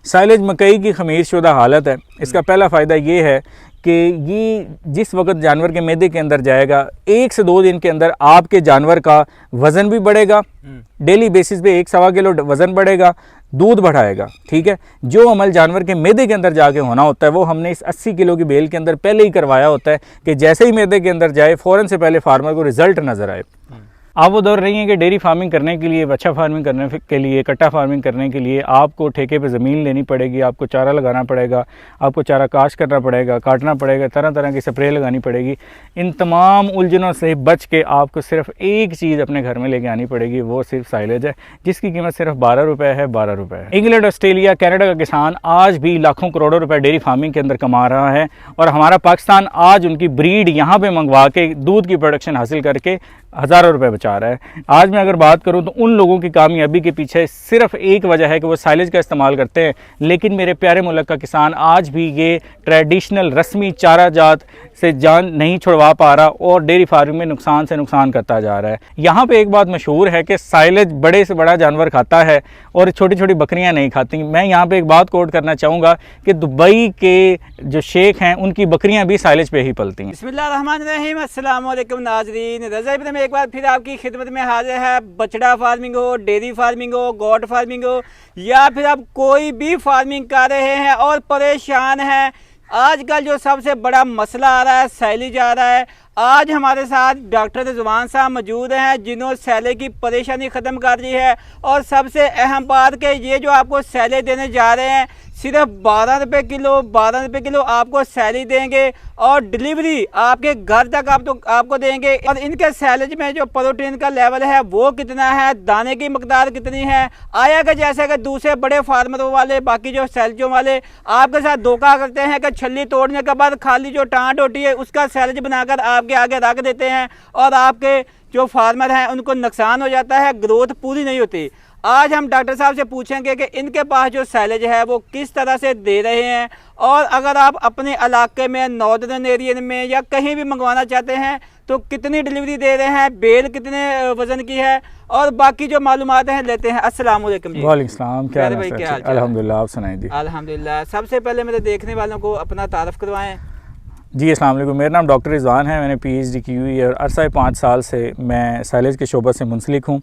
Silage मकई की खमीरशुदा हालत है। इसका पहला फ़ायदा ये है कि ये जिस वक्त जानवर के मैदे के अंदर जाएगा 1 से 2 दिन के अंदर आपके जानवर का वज़न भी बढ़ेगा, डेली बेसिस पे 1-1.25 किलो वज़न बढ़ेगा, दूध बढ़ाएगा। ठीक है, जो अमल जानवर के मैदे के अंदर जाके होना होता है वो हमने इस 80 किलो की बेल के अंदर पहले ही करवाया होता है कि जैसे ही मैदे के अंदर जाए फ़ौरन से पहले फार्मर को रिज़ल्ट नज़र आए। आप वो दौर नहीं है कि डेयरी फार्मिंग करने के लिए, अच्छा फार्मिंग करने के लिए, कट्टा फार्मिंग करने के लिए आपको ठेके पे ज़मीन लेनी पड़ेगी, आपको चारा लगाना पड़ेगा, आपको चारा काश करना पड़ेगा, काटना पड़ेगा, तरह तरह की स्प्रे लगानी पड़ेगी। इन तमाम उलझनों से बच के आपको सिर्फ एक चीज़ अपने घर में लेके आनी पड़ेगी, वो सिर्फ साइलेज है, जिसकी कीमत सिर्फ 12 रुपये है। 12 रुपये है। इंग्लैंड, ऑस्ट्रेलिया, कनाडा का किसान आज भी लाखों करोड़ों रुपए डेयरी फार्मिंग के अंदर कमा रहा है और हमारा पाकिस्तान आज उनकी ब्रीड यहाँ पर मंगवा के दूध की प्रोडक्शन हासिल करके हज़ारों रुपए बचा रहा है। आज मैं अगर बात करूं तो उन लोगों की कामयाबी के पीछे सिर्फ एक वजह है कि वो साइलेज का इस्तेमाल करते हैं। लेकिन मेरे प्यारे मुल्क का किसान आज भी ये ट्रेडिशनल रस्मी चारा जात से जान नहीं छुड़वा पा रहा और डेयरी फार्मिंग में नुकसान से नुकसान करता जा रहा है। यहाँ पे एक बात मशहूर है कि साइलेज बड़े से बड़ा जानवर खाता है और छोटी छोटी बकरियाँ नहीं खाती। मैं यहाँ पर एक बात कोट करना चाहूँगा कि दुबई के जो शेख हैं उनकी बकरियाँ भी साइलेज पे ही पलती हैं। बिस्मिल्लाहिर्रहमानिर्रहीम, अस्सलाम वालेकुम नाज़रीन। रज़ा में एक बार फिर आपकी खिदमत में हाजिर है। बछड़ा फार्मिंग हो, डेयरी फार्मिंग हो, गोट फार्मिंग हो या फिर आप कोई भी फार्मिंग कर रहे हैं और परेशान हैं, आजकल जो सबसे बड़ा मसला आ रहा है साइलेज आ रहा है। आज हमारे साथ डॉक्टर रिजवान साहब मौजूद हैं जिन्होंने सैलेज की परेशानी ख़त्म कर दी है। और सबसे अहम बात कि ये जो आपको सैलेज देने जा रहे हैं सिर्फ 12 रुपये किलो आपको सैलेज देंगे और डिलीवरी आपके घर तक आपको देंगे। और इनके सैलेज में जो प्रोटीन का लेवल है वो कितना है, दाने की मकदार कितनी है, आया कि जैसे कि दूसरे बड़े फार्मरों वाले बाकी जो सैलेजों वाले आपके साथ धोखा करते हैं कि छल्ली तोड़ने के बाद खाली जो टाँट होती है उसका सैलेज बनाकर आपके आगे रख देते हैं और आपके जो फार्मर हैं उनको नुकसान हो जाता है, ग्रोथ पूरी नहीं होती। आज हम डॉक्टर साहब से पूछेंगे कि इनके पास जो सैलेज है वो किस तरह से दे रहे हैं और अगर आप अपने इलाके में नॉर्दर्न एरिया में या कहीं भी मंगवाना चाहते हैं तो कितनी डिलीवरी दे रहे हैं, बेल कितने वजन की है और बाकी जो मालूमात हैं लेते हैं। अस्सलाम वालेकुम जी। वालेकुम सलाम। क्या भाई, क्या हाल? अल्हम्दुलिल्लाह, आप सुनाइए जी। अल्हम्दुलिल्लाह। सबसे पहले मेरे देखने वालों को अपना तारफ़ करवाएं। जी अस्सलाम वालेकुम, मेरा नाम डॉक्टर रिजवान है। मैंने PhD की हुई है और अरसा 5 साल से मैं साइलेज के शोबे से मुंसलिक हूँ।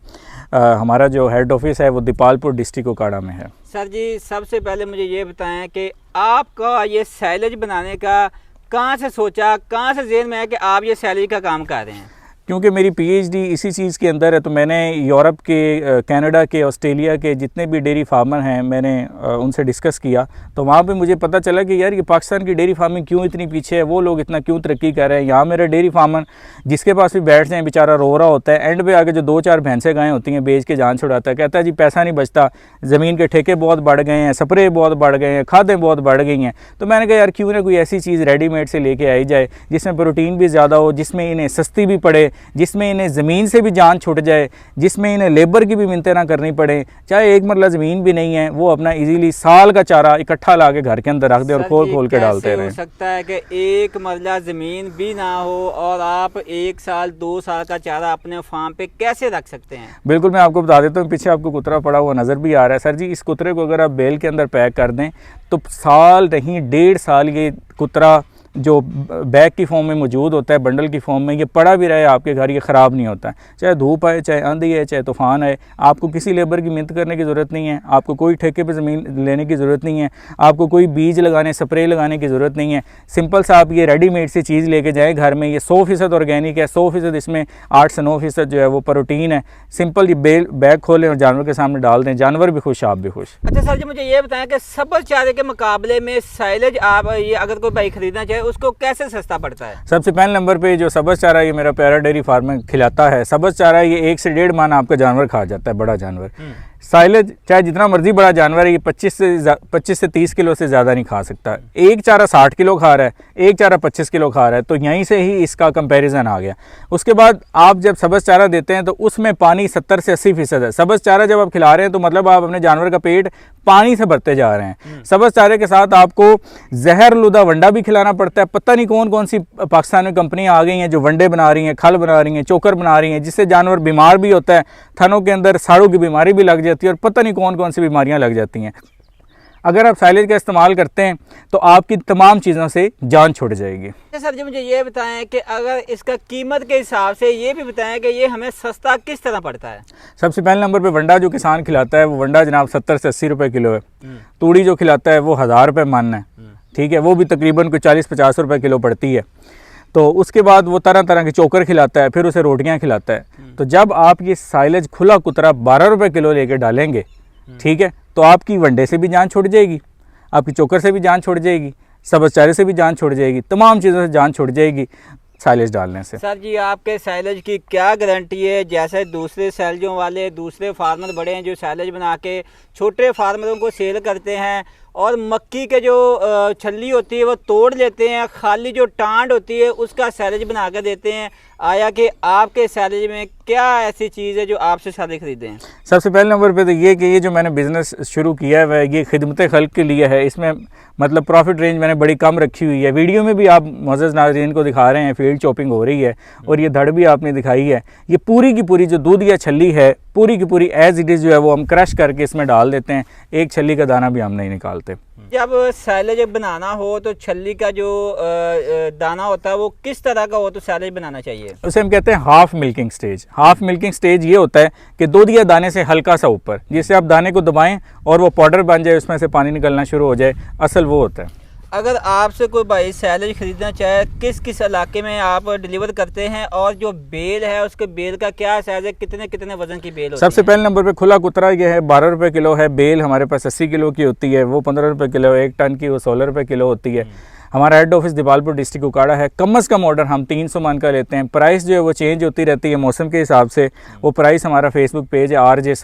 हमारा जो हेड ऑफिस है वो दीपालपुर डिस्ट्रिक्ट कोकाड़ा में है। सर जी, सबसे पहले मुझे ये बताएं कि आपका ये साइलेज बनाने का कहाँ से सोचा, कहाँ से ज़हन में है कि आप ये सैलेज का काम कर रहे हैं? क्योंकि मेरी PhD इसी चीज़ के अंदर है तो मैंने यूरोप के, कनाडा के, ऑस्ट्रेलिया के जितने भी डेयरी फार्मर हैं मैंने उनसे डिस्कस किया तो वहाँ पे मुझे पता चला कि यार ये पाकिस्तान की डेयरी फार्मिंग क्यों इतनी पीछे है, वो लोग इतना क्यों तरक्की कर रहे हैं। यहाँ मेरा डेयरी फार्मर जिसके पास भी बैठ जाए बेचारा रो रहा होता है, एंड पे आके जो 2-4 भैंसें गायें होती हैं बेच के जान छुड़ाता है, कहता है जी पैसा नहीं बचता, ज़मीन के ठेके बहुत बढ़ गए हैं, स्प्रे बहुत बढ़ गए हैं, खादें बहुत बढ़ गई हैं। तो मैंने कहा यार क्यों ना कोई ऐसी चीज़ रेडीमेड से लेके आई जाए जिसमें प्रोटीन भी ज़्यादा हो, जिसमें इन्हें सस्ती भी पड़े, जिसमें इन्हें ज़मीन से भी जान छूट जाए, जिसमें इन्हें लेबर की भी मिन्नतें ना करनी पड़े, चाहे एक मरला ज़मीन भी नहीं है वो अपना इजीली साल का चारा इकट्ठा ला के घर के अंदर रख दे और खोल के डालते रहे। हो सकता है कि एक मरला ज़मीन भी ना हो और आप 1 साल 2 साल का चारा अपने फार्म पे कैसे रख सकते हैं? बिल्कुल, मैं आपको बता देता हूँ। पीछे आपको कुतरा पड़ा हुआ नज़र भी आ रहा है। सर जी, इस कुतरे को अगर आप बेल के अंदर पैक कर दें तो साल नहीं 1.5 साल ये कुतरा जो बैग की फॉर्म में मौजूद होता है, बंडल की फॉर्म में, ये पड़ा भी रहे आपके घर, ये ख़राब नहीं होता है। चाहे धूप आए, चाहे आंधी है, चाहे तूफ़ान आए, आपको किसी लेबर की मिहनत करने की ज़रूरत नहीं है, आपको कोई ठेके पे ज़मीन लेने की ज़रूरत नहीं है, आपको कोई बीज लगाने, स्प्रे लगाने की ज़रूरत नहीं है। सिंपल सा आप ये रेडीमेड सी चीज़ लेके जाएँ घर में। ये 100% ऑर्गेनिक है, 100% इसमें 8 से 9% जो है वो प्रोटीन है। सिंपल ये बैग खोलें और जानवर के सामने डाल दें, जानवर भी खुश, आप भी खुश। अच्छा सर जी, मुझे ये बताएं कि सब्ज़ चारे के मुकाबले में साइलेज आप ये अगर कोई भाई खरीदना चाहे उसको कैसे सस्ता पड़ता है? सबसे पहले नंबर पे जो सब्ज़ चारा ये मेरा प्यारा डेयरी फार्म खिलाता है। सब्ज़ चारा ये 1 से 1.5 माह आपका जानवर खा जाता है, बड़ा जानवर। साइलेज चाहे जितना मर्जी बड़ा जानवर है ये 25 से 30 किलो से ज़्यादा नहीं खा सकता। एक चारा 60 किलो खा रहा है, एक चारा 25 किलो खा रहा है, तो यहीं से ही इसका कंपैरिजन आ गया। उसके बाद आप जब सब्ज़ चारा देते हैं तो उसमें पानी 70 से 80% है। सब्ज़ चारा जब आप खिला रहे हैं तो मतलब आप अपने जानवर का पेट पानी से भरते जा रहे हैं। सब्ज़ चारे के साथ आपको जहरलुदा वंडा भी खिलाना पड़ता है। पता नहीं कौन कौन सी पाकिस्तान में कंपनियां आ गई हैं जो वंडे बना रही हैं, खल बना रही हैं, चोकर बना रही हैं, जिससे जानवर बीमार भी होता है, थनों के अंदर साड़ों की बीमारी भी लग जाती है और पता नहीं कौन कौन सी बीमारियां लग जाती हैं। अगर आप साइलेज का इस्तेमाल करते हैं तो आपकी तमाम चीज़ों से जान छूट जाएगी। सर जी मुझे ये बताएं कि अगर इसका कीमत के हिसाब से ये भी बताएं कि ये हमें सस्ता किस तरह पड़ता है। सबसे पहले नंबर पे वंडा जो किसान खिलाता है वो वंडा जनाब 70 से 80 रुपए किलो है। तूड़ी जो खिलाता है वो 1000 रुपये मन है, ठीक है, वो भी तकरीबन कोई 40-50 रुपए किलो पड़ती है। तो उसके बाद वो तरह तरह के चोकर खिलाता है, फिर उसे रोटियां खिलाता है। तो जब आप ये साइलेज खुला कुतरा 12 रुपए किलो लेके डालेंगे, ठीक है, तो आपकी वंडे से भी जान छूट जाएगी, आपकी चोकर से भी जान छूट जाएगी, सब्ज़ चारे से भी जान छूट जाएगी, तमाम चीज़ों से जान छूट जाएगी साइलेज डालने से। सर जी आपके साइलेज की क्या गारंटी है? जैसे दूसरे सैलजों वाले दूसरे फार्मर बड़े हैं जो साइलेज बना के छोटे फार्मरों को सेल करते हैं और मक्की के जो छल्ली होती है वो तोड़ लेते हैं, खाली जो टांड होती है उसका साइलेज बना कर देते हैं। आया कि आपके साइलेज में क्या ऐसी चीज़ है जो आपसे साइलेज खरीदे हैं? सबसे पहले नंबर पे तो ये कि ये जो मैंने बिज़नेस शुरू किया है वह ये खिदमत खल्क के लिए है। इसमें मतलब प्रॉफिट रेंज मैंने बड़ी कम रखी हुई है। वीडियो में भी आप मोअज़्ज़ज़ नाज़रीन को दिखा रहे हैं फील्ड चॉपिंग हो रही है और ये धड़ भी आपने दिखाई है। ये पूरी की पूरी जो दूध या छल्ली है पूरी की पूरी एज इट इज़ जो है वो हम क्रश करके इसमें डाल देते हैं। एक छल्ली का दाना भी हम नहीं निकालते। जब साइलेज बनाना हो तो छल्ली का जो दाना होता है वो किस तरह का हो तो साइलेज बनाना चाहिए? उसे हम कहते हैं half milking stage. Half milking stage ये होता है कि दूध या दाने से हल्का सा ऊपर, जिससे आप दाने को दबाएं और वो पाउडर बन जाए, उसमें से पानी निकलना शुरू हो जाए, असल वो होता है। अगर आपसे कोई भाई साइलेज ख़रीदना चाहे किस किस इलाके में आप डिलीवर करते हैं और जो बेल है उसके बेल का क्या साइज़ है, कितने कितने वजन की बेल होती है? सबसे पहले नंबर पे खुला कुतरा ये है 12 रुपये किलो है। बेल हमारे पास 80 किलो की होती है, वो 15 रुपये किलो है। 1 टन की वो 16 रुपये किलो होती है। हमारा हेड ऑफिस दिवालपुर डिस्ट्रिक्ट उकाड़ा है। कम से कम ऑर्डर हम 300 मन का लेते हैं। प्राइस जो है वो चेंज होती रहती है मौसम के हिसाब से। वो प्राइस हमारा फेसबुक पेज है RJ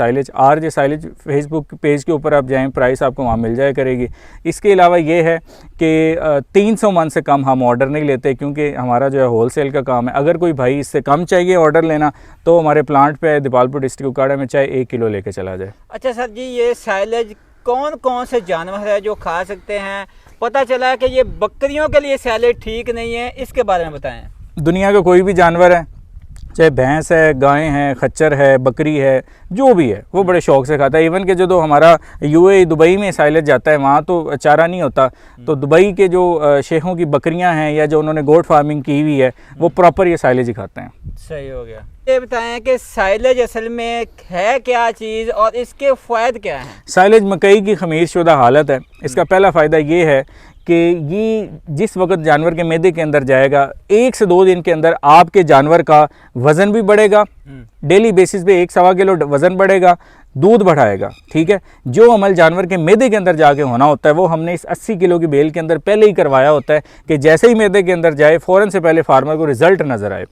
साइलेज फेसबुक पेज के ऊपर आप जाएं, प्राइस आपको वहाँ मिल जाया करेगी। इसके अलावा ये है कि 300 मन से कम हम ऑर्डर नहीं लेते क्योंकि हमारा जो है होलसेल का काम है। अगर कोई भाई इससे कम चाहिए ऑर्डर लेना तो हमारे प्लांट पे दिवालपुर डिस्ट्रिक्ट उकाड़ा में चाहे 1 किलो लेके चला जाए। अच्छा सर जी ये साइलेज कौन कौन से जानवर है जो खा सकते हैं? पता चला है कि ये बकरियों के लिए साइलेज ठीक नहीं है, इसके बारे में बताएं। दुनिया का कोई भी जानवर है, चाहे भैंस है, गाय हैं, खच्चर है, बकरी है, जो भी है वो बड़े शौक से खाता है। इवन के जो हमारा UAE दुबई में साइलेज जाता है वहाँ तो चारा नहीं होता, तो दुबई के जो शेखों की बकरियाँ हैं या जो उन्होंने गोट फार्मिंग की हुई है वो प्रॉपर ये साइलेज ही खाते हैं। सही हो गया। ये बताएं कि साइलेज असल में है क्या चीज़ और इसके फ़ायदे क्या हैं? साइलेज मकई की खमीर शुदा हालत है। इसका पहला फ़ायदा ये है कि ये जिस वक्त जानवर के मैदे के अंदर जाएगा 1 से 2 दिन के अंदर आपके जानवर का वज़न भी बढ़ेगा, डेली बेसिस पे 1-1.25 किलो वज़न बढ़ेगा, दूध बढ़ाएगा, ठीक है। जो अमल जानवर के मैदे के अंदर जाके होना होता है वो हमने इस 80 किलो की बेल के अंदर पहले ही करवाया होता है कि जैसे ही मैदे के अंदर जाए फ़ौरन से पहले फार्मर को रिज़ल्ट नज़र आए।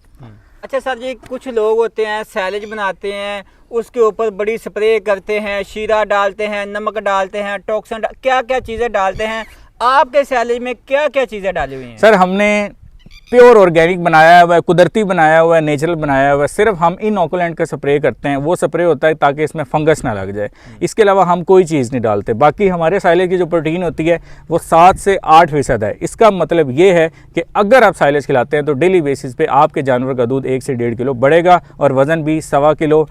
अच्छा सर जी कुछ लोग होते हैं साइलेज बनाते हैं, उसके ऊपर बड़ी स्प्रे करते हैं, शीरा डालते हैं, नमक डालते हैं, टॉक्सन क्या क्या चीज़ें डालते हैं। आपके साइलेज में क्या क्या चीज़ें डाली हुई हैं? सर हमने प्योर ऑर्गेनिक बनाया हुआ है, कुदरती बनाया हुआ है, नेचुरल बनाया हुआ है। सिर्फ हम इनऑकुलेंट का स्प्रे करते हैं, वो स्प्रे होता है ताकि इसमें फंगस ना लग जाए। इसके अलावा हम कोई चीज़ नहीं डालते। बाकी हमारे साइलेज की जो प्रोटीन होती है वो 7 से 8% है। इसका मतलब ये है कि अगर आप साइलेज खिलाते हैं तो डेली बेसिस पे आपके जानवर का दूध 1 से 1.5 किलो बढ़ेगा और वज़न भी 1.25 किलो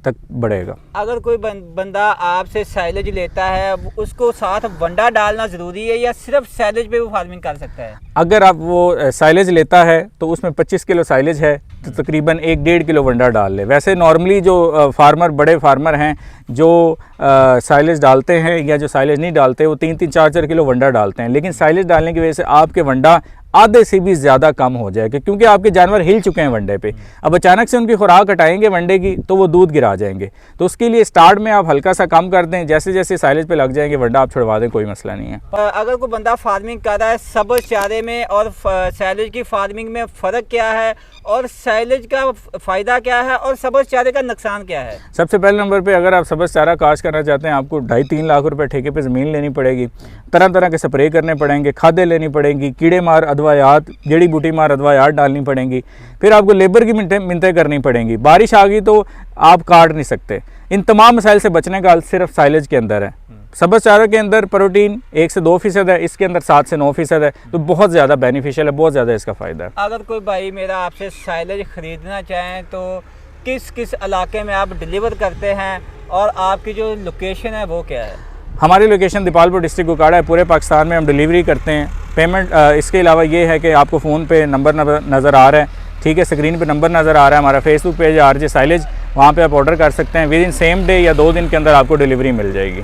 तक बढ़ेगा। अगर कोई बंदा आपसे साइलेज लेता है उसको साथ वंडा डालना ज़रूरी है या सिर्फ साइलेज पे वो फार्मिंग कर सकता है? अगर आप वो साइलेज लेता है तो उसमें 25 किलो साइलेज है तो तकरीबन 1-1.5 किलो वंडा डाल ले। वैसे नॉर्मली जो फार्मर बड़े फार्मर हैं जो साइलेज डालते हैं या जो साइलेज नहीं डालते वो 3-3, 4-4 किलो वंडा डालते हैं। लेकिन साइलेज डालने की वजह से आपके वंडा आधे से भी ज़्यादा कम हो जाएगा क्योंकि आपके जानवर हिल चुके हैं वनडे पे। अब अचानक से उनकी खुराक हटाएंगे वनडे की तो वो दूध गिरा जाएंगे। तो उसके लिए स्टार्ट में आप हल्का सा कम कर दें, जैसे जैसे साइलेज पे लग जाएंगे वनडा आप छुड़वा दें, कोई मसला नहीं है। अगर कोई बंदा फार्मिंग कर रहा है सब्ज़ चारे में और साइलेज की फार्मिंग में फ़र्क क्या है और साइलेज का फ़ायदा क्या है और सब्ज़ चारे का नुकसान क्या है? सबसे पहले नंबर पे अगर आप सब्ज़ चारा काश्त करना चाहते हैं आपको 2.5-3 लाख रुपए ठेके पे ज़मीन लेनी पड़ेगी, तरह तरह के स्प्रे करने पड़ेंगे, खादें लेनी पड़ेंगी, कीड़े मार अदवायात, जड़ी बूटी मार अदवायात डालनी पड़ेंगी, फिर आपको लेबर की मिन्नतें करनी पड़ेंगी। बारिश आ गई तो आप काट नहीं सकते। इन तमाम मसाइल से बचने का हल सिर्फ साइलेज के अंदर है। सब्ज़ चारों के अंदर प्रोटीन 1 से 2% है, इसके अंदर 7 से 9% है, तो बहुत ज़्यादा बेनिफिशियल है, बहुत ज़्यादा इसका फ़ायदा है। अगर कोई भाई मेरा आपसे साइलेज ख़रीदना चाहें तो किस किस इलाके में आप डिलीवर करते हैं और आपकी जो लोकेशन है वो क्या है? हमारी लोकेशन दीपालपुर डिस्ट्रिक्ट कुकाड़ा है। पूरे पाकिस्तान में हम डिलीवरी करते हैं। पेमेंट इसके अलावा ये है कि आपको फ़ोन पे नंबर नज़र आ रहा है, ठीक है, स्क्रीन पे नंबर नज़र आ रहा है। हमारा फेसबुक पेज RJ साइलेज, वहाँ पे आप ऑर्डर कर सकते हैं। विद इन सेम डे या 2 दिन के अंदर आपको डिलीवरी मिल जाएगी।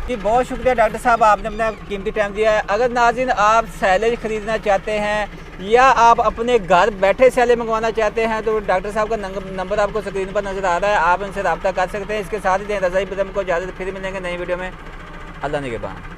जी बहुत शुक्रिया डॉक्टर साहब, आपने अपना कीमती टाइम दिया है। अगर नाज़रीन आप सैलेज ख़रीदना चाहते हैं या आप अपने घर बैठे सैलेज मंगवाना चाहते हैं तो डॉक्टर साहब का नंबर आपको स्क्रीन पर नज़र आ रहा है, आप उनसे रब्ता कर सकते हैं। इसके साथ ही रज़ा इब्राहिम को इजाज़त, फिर मिलेंगे नई वीडियो में। अल्लाह निगहबान।